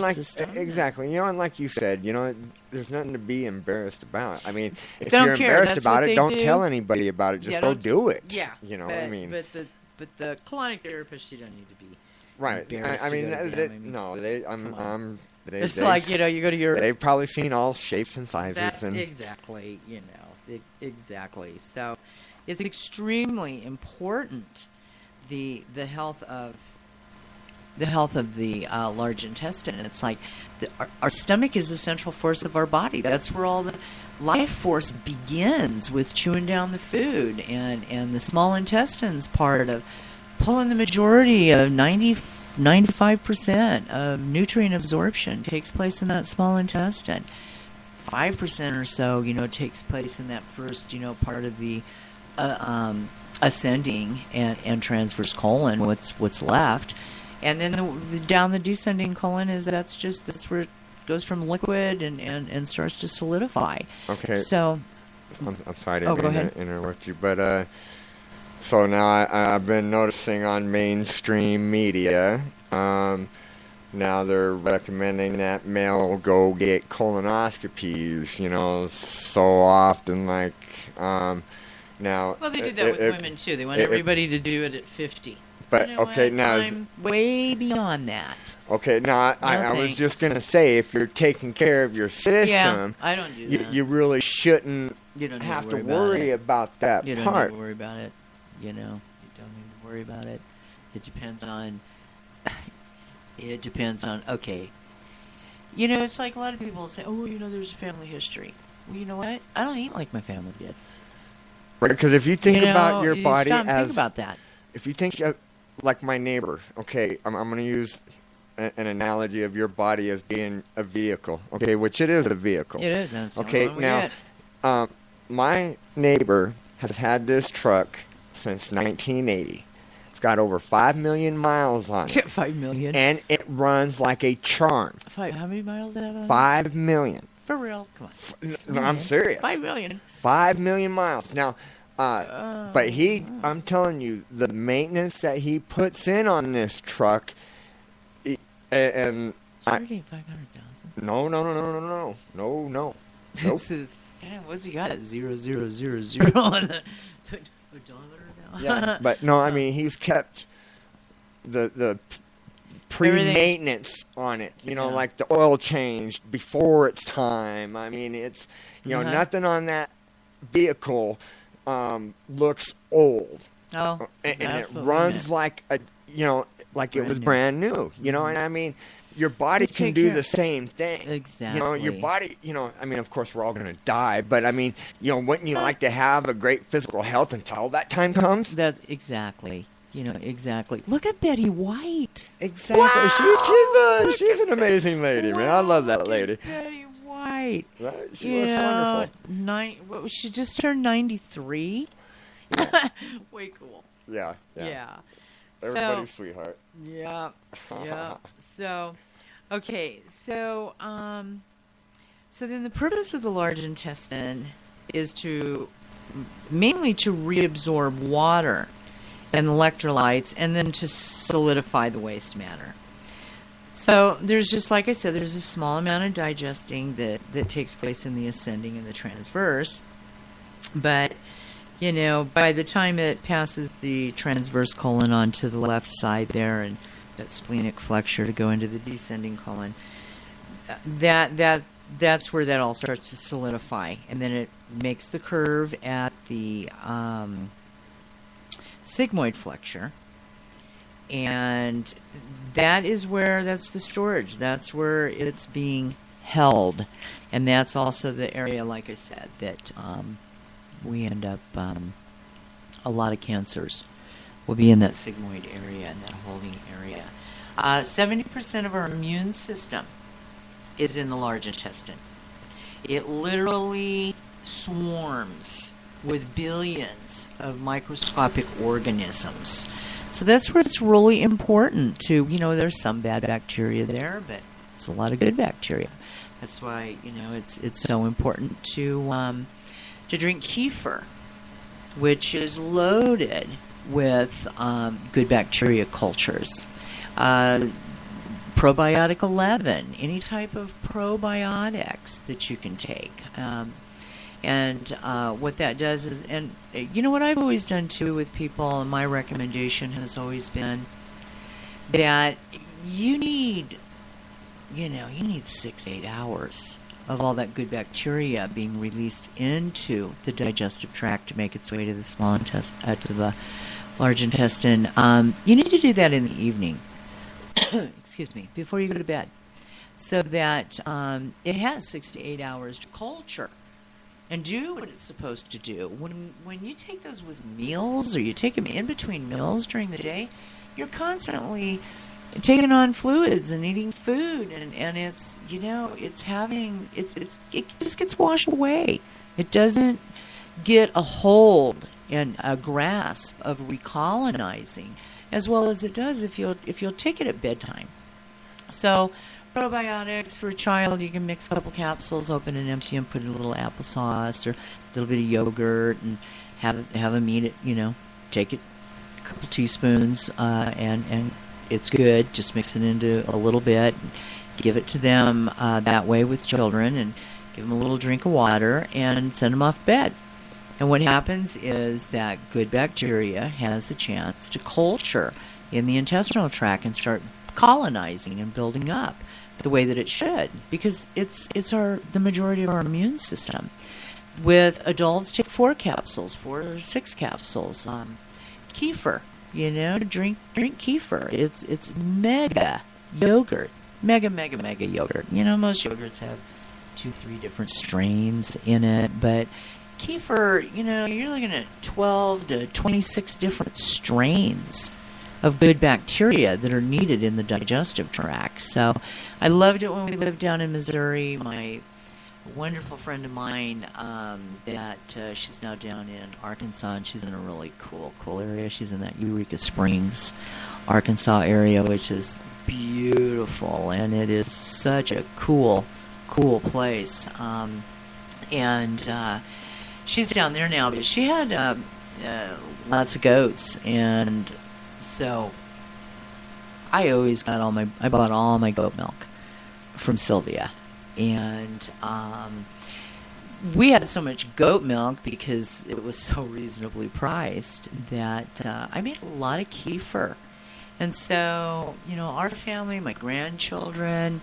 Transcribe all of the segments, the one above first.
and like system. exactly, and like you said, there's nothing to be embarrassed about. I mean, if Don't you're care. embarrassed That's about what it, they don't do. tell anybody about it. Just go do it. Yeah. But the colonic therapist, you don't need to be right. embarrassed I to mean, go to them. It's they, like, you go to your... They've probably seen all shapes and sizes. That's exactly, exactly. So it's extremely important, the health of the large intestine. It's like our stomach is the central force of our body. That's where all the life force begins, with chewing down the food, and the small intestine's part of pulling the majority of 95% of nutrient absorption takes place in that small intestine. 5% or so, takes place in that first, part of the ascending and transverse colon. What's left, and then down the descending colon that's where it goes from liquid and starts to solidify. Okay. So, I'm sorry to interrupt you, but so now I've been noticing on mainstream media, now they're recommending that male go get colonoscopies, so often, like, now. Well, they did that with women too. They want everybody to do it at 50. But okay, now I'm way beyond that. Okay, now I was just gonna say, if you're taking care of your system, I don't do that. You really shouldn't have to worry about that part. You don't need to worry about it. You don't need to worry about it. It depends on. Okay. It's like a lot of people say, "Oh, there's a family history." Well, you know what? I don't eat like my family did. Right, because if you think about your body stop and think about that. If you think like my neighbor, okay, I'm going to use an analogy of your body as being a vehicle, okay, which it is a vehicle. It is. That's okay, now, my neighbor has had this truck since 1980. It's got over 5 million miles on it. 5 million? And it runs like a charm. How many miles does that have on 5 million. For real? Come on. No, I'm serious. 5 million. 5 million miles. Now, but I'm telling you, the maintenance that he puts in on this truck, and $500,000. No. Nope. This is, what's he got? 0000 on the odometer now. Yeah, but no, I mean, he's kept the pre-maintenance on it. Like the oil changed before its time. I mean, it's nothing on that vehicle looks old. Oh, and it runs like it was brand new. And I mean, your body can do the same thing. Exactly. Your body, I mean, of course, we're all going to die, but I mean, wouldn't you like to have a great physical health until that time comes? Exactly. Exactly. Look at Betty White. Exactly. Wow! She's an amazing lady, man. I love that lady. Betty White. Right? She looks wonderful. She just turned 93. Yeah. Way cool. Yeah. Everybody's sweetheart. Yeah. So, okay. So then the purpose of the large intestine is mainly to reabsorb water and electrolytes, and then to solidify the waste matter. So there's just, like I said, there's a small amount of digesting that takes place in the ascending and the transverse. But, by the time it passes the transverse colon onto the left side there, and that splenic flexure to go into the descending colon, that's where that all starts to solidify. And then it makes the curve at the sigmoid flexure, and that's the storage. That's where it's being held, and that's also the area, like I said, that we end up a lot of cancers will be in that sigmoid area and that holding area. 70% of our immune system is in the large intestine. It literally swarms with billions of microscopic organisms. So that's where it's really important to, there's some bad bacteria there, but there's a lot of good bacteria. That's why, it's so important to drink kefir, which is loaded with good bacteria cultures. Probiotic 11, any type of probiotics that you can take. And what that does is, and you know what I've always done too with people, and my recommendation has always been that you need 6 to 8 hours of all that good bacteria being released into the digestive tract to make its way to the small intestine, to the large intestine. You need to do that in the evening. Excuse me, before you go to bed, so that it has 6 to 8 hours to culture and do what it's supposed to do. When you take those with meals, or you take them in between meals during the day, you're constantly taking on fluids and eating food, and it's it just gets washed away. It doesn't get a hold and a grasp of recolonizing as well as it does if you'll take it at bedtime. So probiotics for a child, you can mix a couple capsules, open and empty them, put in a little applesauce or a little bit of yogurt, and have them eat it. Take it a couple teaspoons, and it's good. Just mix it into a little bit, give it to them that way with children, and give them a little drink of water and send them off bed. And what happens is that good bacteria has a chance to culture in the intestinal tract and start colonizing and building up the way that it should, because it's the majority of our immune system. With adults, take 4 or 6 capsules. Kefir, drink kefir. It's mega yogurt, mega yogurt. Most yogurts have 2-3 different strains in it, but kefir, you're looking at 12 to 26 different strains of good bacteria that are needed in the digestive tract. So I loved it when we lived down in Missouri. My wonderful friend of mine, she's now down in Arkansas, and she's in a really cool area. She's in that Eureka Springs, Arkansas area, which is beautiful, and it is such a cool place. She's down there now, but she had lots of goats, and so I bought all my goat milk from Sylvia, and we had so much goat milk because it was so reasonably priced that I made a lot of kefir. And so, our family, my grandchildren,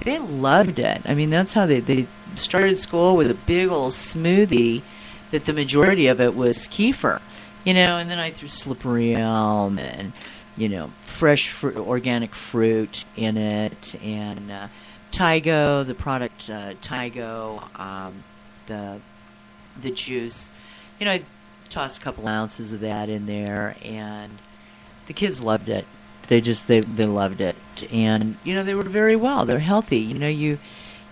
they loved it. I mean, that's how they started school with a big old smoothie that the majority of it was kefir, and then I threw slippery elm and, fresh fruit, organic fruit in it, and Tygo, the product Tygo, the juice. I tossed a couple ounces of that in there, and the kids loved it. They loved it, and they were very well. They're healthy.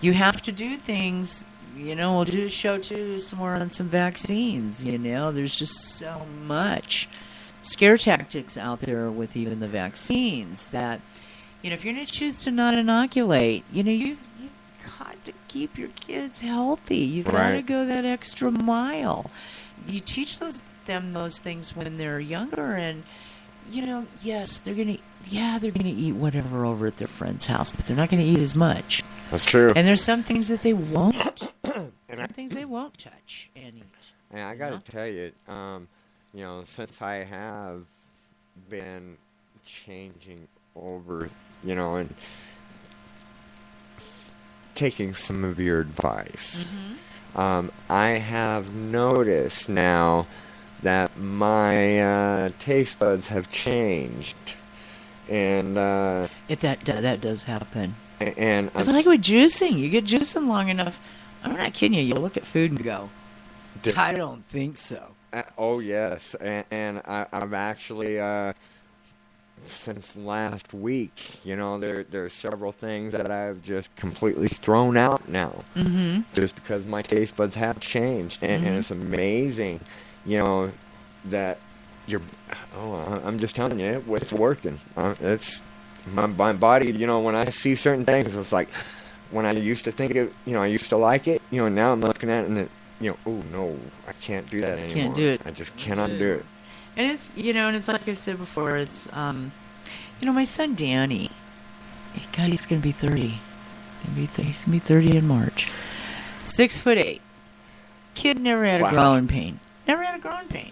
You have to do things. We'll do a show too somewhere on some vaccines. There's just so much scare tactics out there with even the vaccines that if you're going to choose to not inoculate, you've got to keep your kids healthy. You've got to go that extra mile. You teach them those things when they're younger, and yes, they're gonna eat whatever over at their friend's house, but they're not gonna eat as much. That's true. And there's some things that they won't. Things they won't touch and eat. And I gotta tell you, since I have been changing over, and taking some of your advice, I have noticed now that my taste buds have changed, and that does happen. And it's like with juicing. You get juicing long enough, I'm not kidding you. You look at food and go, I don't think so. Oh yes, and I've actually since last week, there's several things that I've just completely thrown out now, just because my taste buds have changed, and it's amazing. That I'm just telling you, it's working. It's my body, when I see certain things, it's like, when I used to think it, I used to like it, now I'm looking at it and oh no, I can't do that anymore. Can't do it. I just cannot do it. And it's, and it's like I said before, it's, my son Danny, God, he's going to be 30. He's going to be 30 in March. 6'8". Kid never had a growing pain. Never had a growing pain.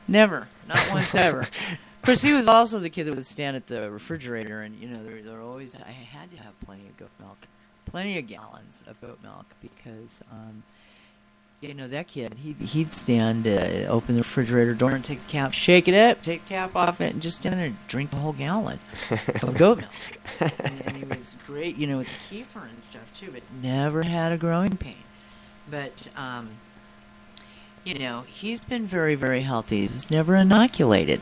Never. Not once ever. Of course, he was also the kid that would stand at the refrigerator, and, they're always, I had to have plenty of goat milk. Plenty of gallons of goat milk because, that kid, he'd stand, open the refrigerator door and take the cap, shake it up, take the cap off it, and just stand there and drink the whole gallon of goat milk. And he was great, with the kefir and stuff, too, but never had a growing pain. But, he's been very, very healthy. He was never inoculated.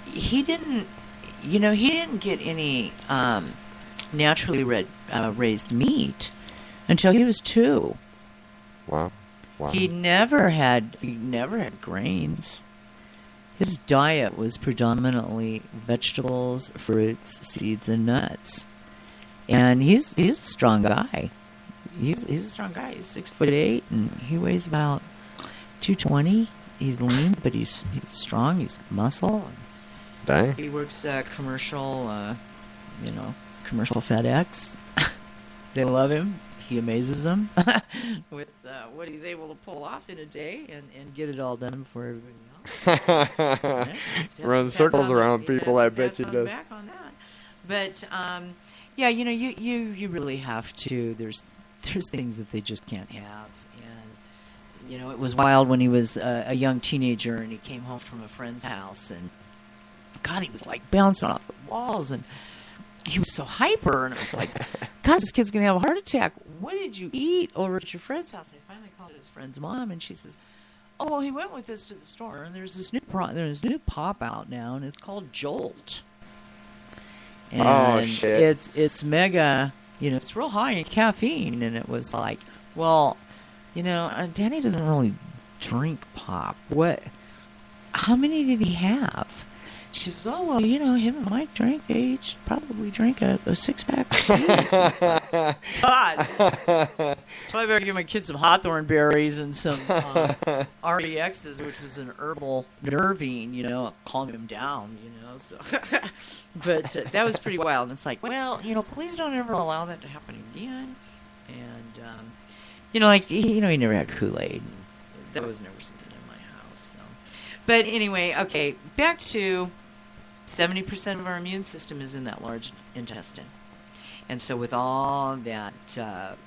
He didn't get any naturally raised meat until he was 2. Wow. He never had grains. His diet was predominantly vegetables, fruits, seeds, and nuts. And he's a strong guy. He's a strong guy. He's 6'8", and he weighs about 220. He's lean, but he's strong. He's muscle. Dang. He works commercial FedEx. They love him. He amazes them with what he's able to pull off in a day and get it all done before everybody else. Run circles around people, I bet he does. Back on that. But you really have to. There's things that they just can't have. And it was wild when he was a young teenager and he came home from a friend's house, and God, he was like bouncing off the walls, and he was so hyper, and I was like, God, this kid's going to have a heart attack. What did you eat over at your friend's house? I finally called his friend's mom, and she says, oh, well, he went with us to the store, and there's this new pop out now, and it's called Jolt. And shit. It's mega, it's real high in caffeine, and it was like, well, Danny doesn't really drink pop. How many did he have? She says, oh, well, him and Mike drank. They each probably drank a 6-pack of these. It's like, God. Probably better give my kids some hawthorn berries and some REXs, which was an herbal nervine, calm him down, So. But that was pretty wild. And it's like, well, please don't ever allow that to happen again. And, he never had Kool-Aid. That was never something in my house. So. But anyway, okay, back to 70% of our immune system is in that large intestine. And so with all that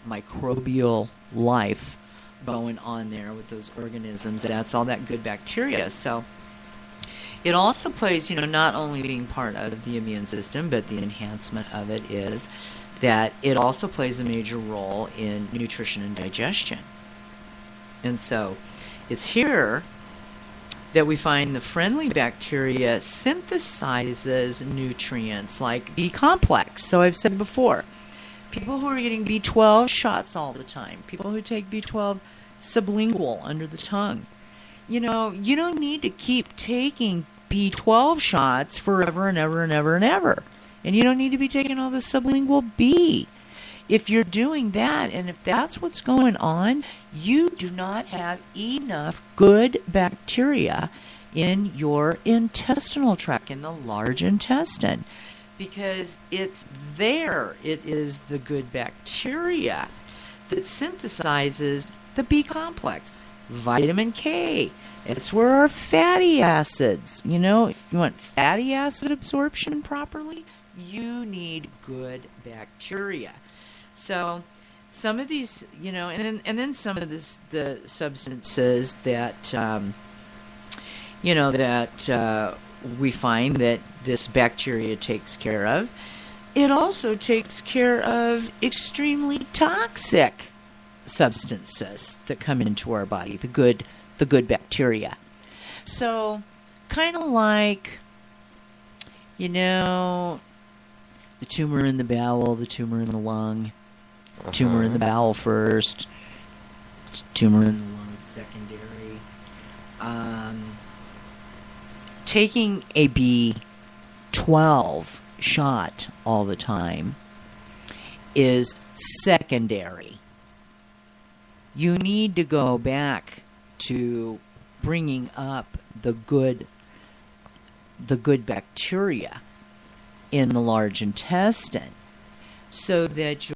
microbial life going on there with those organisms, that's all that good bacteria. So it also plays, not only being part of the immune system, but the enhancement of it is that it also plays a major role in nutrition and digestion. And so it's here that we find the friendly bacteria synthesizes nutrients like B complex. So I've said before, people who are getting B12 shots all the time, people who take B12 sublingual under the tongue, you don't need to keep taking B12 shots forever and ever and ever and ever. And you don't need to be taking all the sublingual B. If you're doing that, and if that's what's going on, you do not have enough good bacteria in your intestinal tract, in the large intestine, because it's there. It is the good bacteria that synthesizes the B complex, vitamin K. It's where our fatty acids, if you want fatty acid absorption properly, you need good bacteria. So some of these, and then some of the substances that, we find that this bacteria takes care of, it also takes care of extremely toxic substances that come into our body, the good bacteria. So kind of like, the tumor in the bowel, the tumor in the lung, tumor in the bowel first, tumor in the lung secondary. Taking a B12 shot all the time is secondary. You need to go back to bringing up the good bacteria in the large intestine so that